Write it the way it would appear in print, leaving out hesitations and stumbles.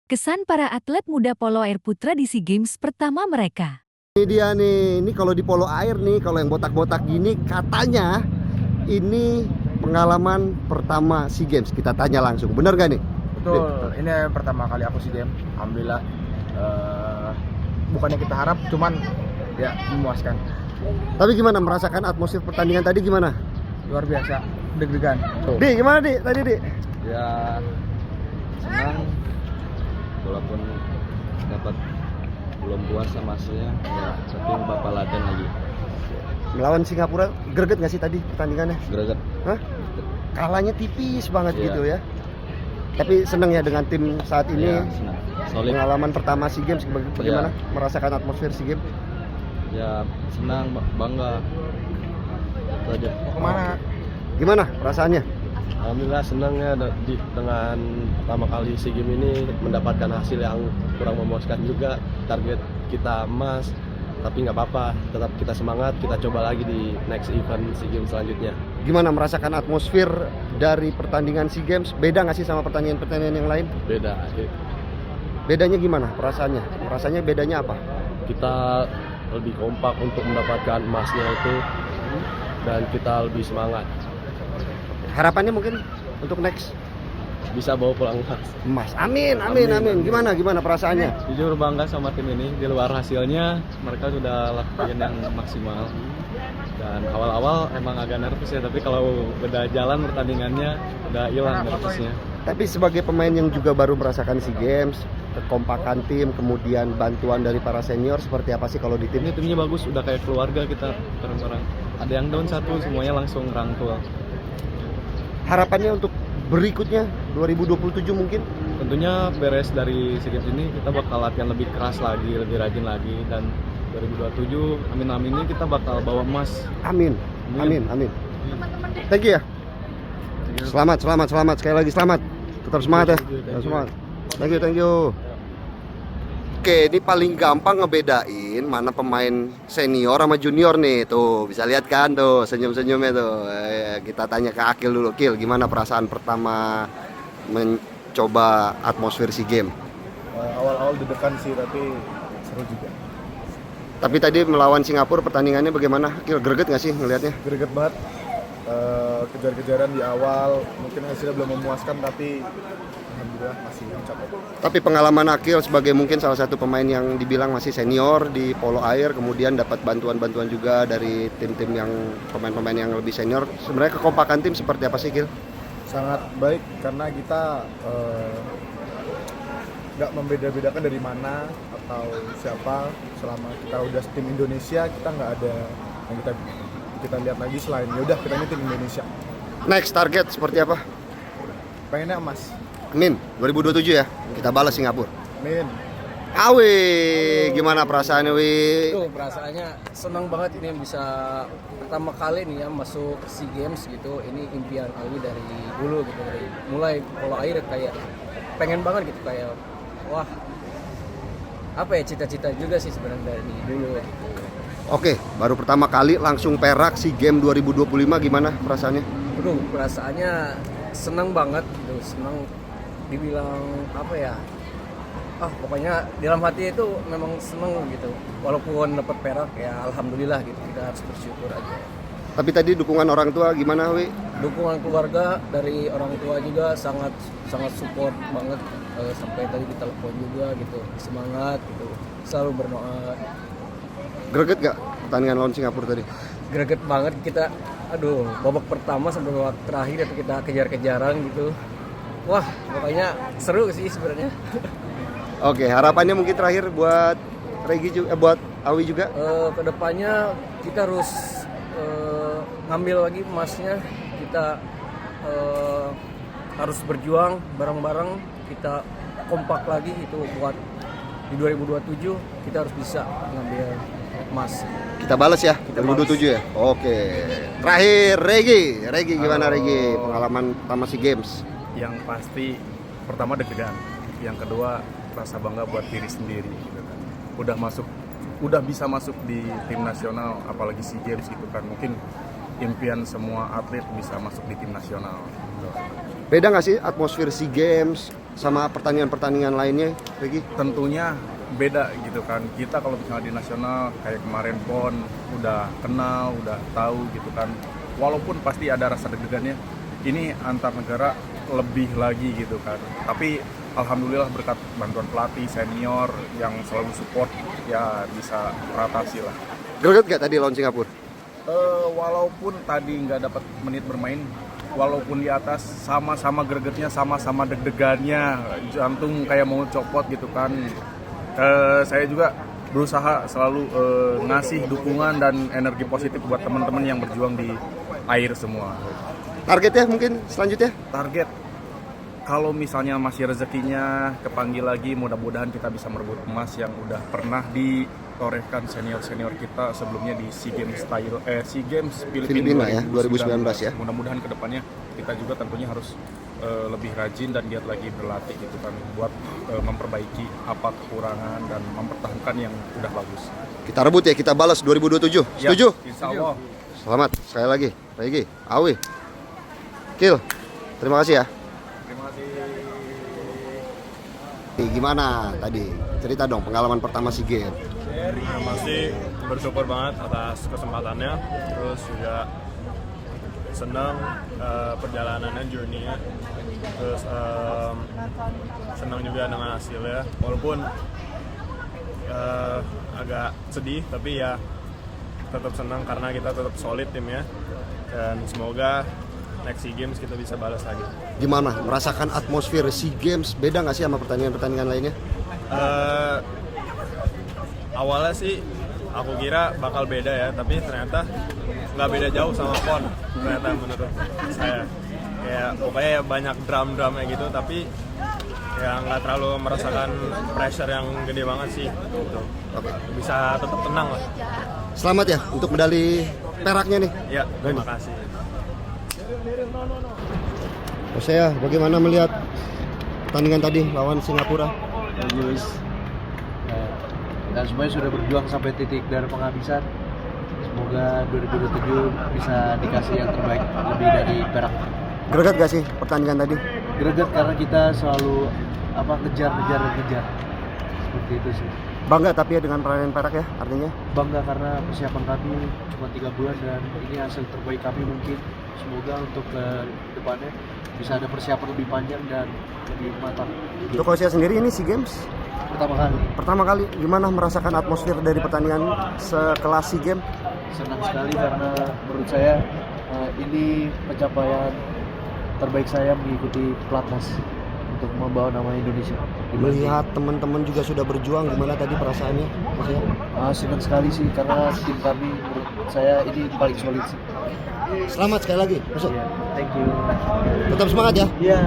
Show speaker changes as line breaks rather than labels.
Kesan para atlet muda polo air putra di SEA Games pertama mereka.
Ini dia nih, ini kalau di polo air nih, kalau yang botak-botak gini katanya ini pengalaman pertama SEA Games. Kita tanya langsung, bener gak nih?
Betul, ini pertama kali aku SEA Games. Alhamdulillah, bukannya kita harap, cuman ya memuaskan.
Tapi gimana merasakan atmosfer pertandingan tadi gimana?
Luar biasa, deg-degan.
Di, gimana Di tadi Di?
Ya senang walaupun dapat belum puas sama hasilnya ya, tapi bapak latihan lagi.
Melawan Singapura, greget gak sih tadi pertandingannya?
Greget.
Hah? Kalahnya tipis banget
Iya.
gitu ya. Tapi seneng ya dengan tim saat ini.
Ya, senang. Solid.
Pengalaman pertama SEA Games bagaimana?
Iya.
Merasakan atmosfer SEA Games?
Ya senang, bangga. Itu aja.
Mau kemana?
Gimana perasaannya?
Alhamdulillah senang ya dengan pertama kali SEA Games ini mendapatkan hasil yang kurang memuaskan juga. Target kita emas, tapi nggak apa-apa, tetap kita semangat, kita coba lagi di next event SEA Games selanjutnya.
Gimana merasakan atmosfer dari pertandingan SEA Games? Beda nggak sih sama pertandingan-pertandingan yang lain?
Beda.
Bedanya gimana perasaannya? Rasanya bedanya apa?
Kita lebih kompak untuk mendapatkan emasnya itu, dan kita lebih semangat.
Harapannya mungkin untuk next
Bisa bawa pulang emas.
emas. Amin, amin, amin. Gimana perasaannya?
Jujur bangga sama tim ini. Di luar hasilnya mereka sudah lakuin yang maksimal. Dan awal-awal emang agak nervous ya, tapi kalau udah jalan pertandingannya udah hilang nervousnya.
Tapi sebagai pemain yang juga baru merasakan SEA Games, kekompakan tim, kemudian bantuan dari para senior, seperti apa sih kalau di tim?
Ini timnya bagus, udah kayak keluarga kita bareng-bareng. Ada yang down satu, semuanya langsung rangkul.
Harapannya untuk berikutnya 2027 mungkin?
Tentunya beres dari SEA Games ini kita bakal latihan lebih keras lagi, lebih rajin lagi, dan 2027 amin ini kita bakal bawa emas.
Amin, amin, amin. Thank you ya. Selamat sekali lagi selamat. Tetap semangat ya. Tetap semangat. Thank you. Oke, ini paling gampang ngebedain mana pemain senior sama junior nih. Tuh, bisa lihat kan tuh senyum-senyumnya tuh. Kita tanya ke Akil dulu. Kil, gimana perasaan pertama mencoba atmosfer SEA Games?
Awal-awal deg-degan sih, tapi seru juga.
Tapi tadi melawan Singapura pertandingannya bagaimana? Kil, greget nggak sih ngelihatnya?
Greget banget. Kejar-kejaran di awal, mungkin hasilnya belum memuaskan, tapi alhamdulillah masih mencapai.
Tapi pengalaman Akil sebagai mungkin salah satu pemain yang dibilang masih senior di polo air, kemudian dapat bantuan-bantuan juga dari tim-tim yang pemain-pemain yang lebih senior. Sebenarnya kekompakan tim seperti apa sih, Kil?
Sangat baik karena kita nggak membeda-bedakan dari mana atau siapa. Selama kita udah tim Indonesia, kita nggak ada yang kita lihat lagi selain ya udah kita ini tim Indonesia.
Next target seperti apa?
Pengennya emas.
Amin, 2027 ya. Kita balas Singapura.
Amin.
Awi, gimana perasaannya, Wi?
Tuh perasaannya senang banget ini bisa pertama kali nih ya masuk SEA Games gitu. Ini impian Awi dari dulu gitu, dari mulai polo air kayak pengen banget gitu, kayak wah apa ya, cita-cita juga sih sebenarnya dari dulu gitu.
Oke, baru pertama kali langsung perak SEA Games 2025, gimana perasaannya?
Aduh, perasaannya senang banget gitu, senang, dibilang apa ya, pokoknya dalam hati itu memang senang gitu. Walaupun dapat perak ya alhamdulillah gitu, kita harus bersyukur aja.
Tapi tadi dukungan orang tua gimana, Wi?
Dukungan keluarga dari orang tua juga sangat support banget, sampai tadi ditelepon juga gitu, semangat gitu, selalu berdoa.
Greget gak pertandingan lawan Singapura tadi?
Greget banget kita, aduh, babak pertama sampai babak terakhir itu kita kejar-kejaran gitu. Wah, pokoknya seru sih sebenarnya.
Oke, harapannya mungkin terakhir buat Regi juga, buat Awi juga.
Kedepannya kita harus ngambil lagi emasnya, kita harus berjuang bareng-bareng, kita kompak lagi itu buat di 2027 kita harus bisa ngambil emas.
Kita balas ya, 2027 ya. Oke. Terakhir Regi gimana Regi? Pengalaman pertama SEA Games.
Yang pasti pertama deg-degan, yang kedua rasa bangga buat diri sendiri gitu kan. Udah bisa masuk di tim nasional, apalagi SEA Games gitu kan. Mungkin impian semua atlet bisa masuk di tim nasional gitu.
Beda nggak sih atmosfer SEA Games sama pertandingan-pertandingan lainnya, Regi?
Tentunya beda gitu kan. Kita kalau misalnya di nasional kayak kemarin PON udah kenal, udah tahu gitu kan. Walaupun pasti ada rasa deg-degannya, ini antar negara lebih lagi gitu kan. Tapi alhamdulillah berkat bantuan pelatih senior yang selalu support, ya bisa teratasi lah.
Greget gak tadi lawan Singapura?
Walaupun tadi nggak dapat menit bermain, walaupun di atas sama-sama gregetnya, sama-sama deg-degannya, jantung kayak mau copot gitu kan. Saya juga berusaha selalu ngasih dukungan dan energi positif buat teman-teman yang berjuang di air semua.
Targetnya mungkin selanjutnya?
Target, kalau misalnya masih rezekinya kepanggil lagi, mudah-mudahan kita bisa merebut emas yang udah pernah ditorehkan senior-senior kita sebelumnya di SEA Games
Filipina ya, 2019 ya.
Mudah-mudahan kedepannya kita juga tentunya harus lebih rajin dan giat lagi berlatih gitu kan, buat memperbaiki apa kekurangan dan mempertahankan yang udah bagus.
Kita rebut ya, kita balas 2027.
Ya,
Setuju?
insya Allah.
Selamat sekali lagi, Regi, Awi, Kil. Terima kasih ya.
Terima kasih.
Gimana tadi? Cerita dong pengalaman pertama SEA Games.
Masih bersyukur banget atas kesempatannya, terus juga senang perjalanannya, journey-nya, terus senang juga dengan hasilnya, walaupun agak sedih, tapi ya tetap senang karena kita tetap solid timnya, dan semoga next SEA Games kita bisa balas lagi.
Gimana merasakan atmosfer SEA Games? Beda nggak sih sama pertandingan-pertandingan lainnya?
Awalnya sih aku kira bakal beda ya, tapi ternyata nggak beda jauh sama PON ternyata menurut saya. Kayak pokoknya ya banyak drum-drumnya gitu, tapi ya nggak terlalu merasakan pressure yang gede banget sih gitu. Bisa tetap tenang lah.
Selamat ya untuk medali peraknya nih.
Ya, terima kasih.
Saya bagaimana melihat pertandingan tadi lawan Singapura?
Bagus. Dan semuanya sudah berjuang sampai titik dari penghabisan. Semoga 2027 bisa dikasih yang terbaik, lebih dari perak.
Greget gak sih pertandingan tadi?
Greget karena kita selalu ngejar. Seperti itu sih.
Bangga tapi ya dengan perairan perak ya artinya?
Bangga karena persiapan kami cuma 3 bulan dan ini hasil terbaik kami mungkin. Semoga untuk ke depannya bisa ada persiapan lebih panjang dan lebih matang.
Untuk Kosia sendiri ini SEA Games pertama kali gimana merasakan atmosfer dari pertandingan sekelas SEA Games?
Senang sekali karena menurut saya ini pencapaian terbaik saya mengikuti pelatnas untuk membawa nama Indonesia.
Melihat teman-teman juga sudah berjuang, gimana tadi perasaannya?
Senang sekali sih karena tim kami menurut saya ini paling solid sih.
Selamat sekali lagi, masuk.
Thank you.
Tetap semangat ya.
Iya.